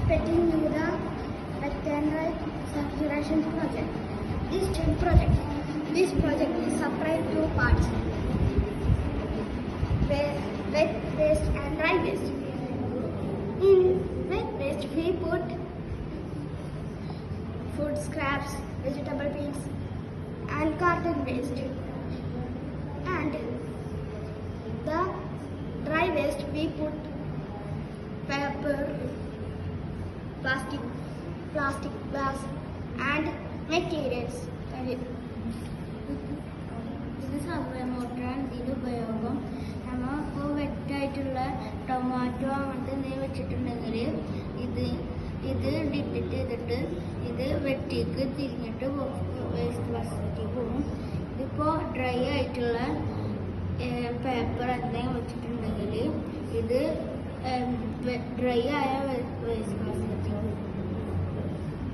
explaining you the rectangular circulation project. This project is separated into parts: wet waste and dry waste. In wet waste, we put food scraps, vegetable peels, and carton waste. And the dry waste, we put paper, plastic bags, and materials. ഇത് സമയമോട്ടാണ് ഇതിൻ്റെ ഉപയോഗം. നമ്മൾ ഇപ്പോൾ വെറ്റായിട്ടുള്ള tomato അങ്ങനത്തെ എന്തെങ്കിലും വെച്ചിട്ടുണ്ടെങ്കിൽ ഇത് ഡിറ്റിറ്റ് ചെയ്തിട്ട് ഇത് വെട്ടിക്ക് തിരിഞ്ഞിട്ട് വേസ്റ്റ് ബാസ്ക്കറ്റിൽ പോകും. ഇതിപ്പോൾ ഡ്രൈ ആയിട്ടുള്ള പേപ്പർ എന്തെങ്കിലും വെച്ചിട്ടുണ്ടെങ്കിൽ ഇത് ഡ്രൈ ആയ